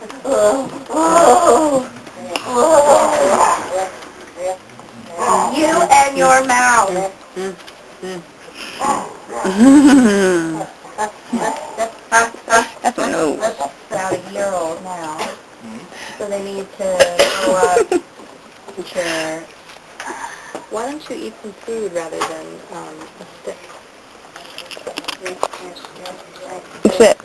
You and your mouth. That's my nose. About a year old now, so they need to grow up to... Why don't you eat some food rather than a stick? That's it.